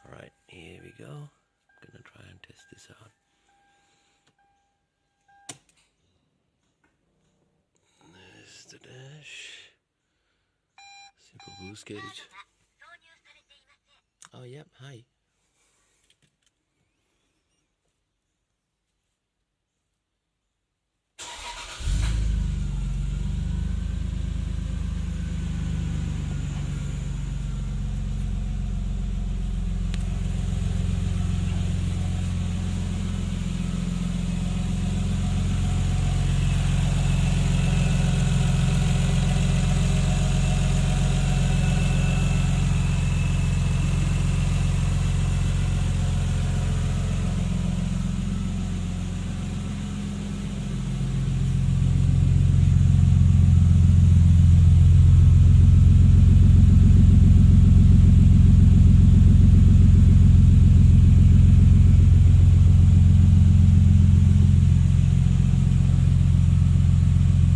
Alright, here we go. I'm gonna try and test this out. There's the dash. Simple boost gauge. Oh, yep, hi.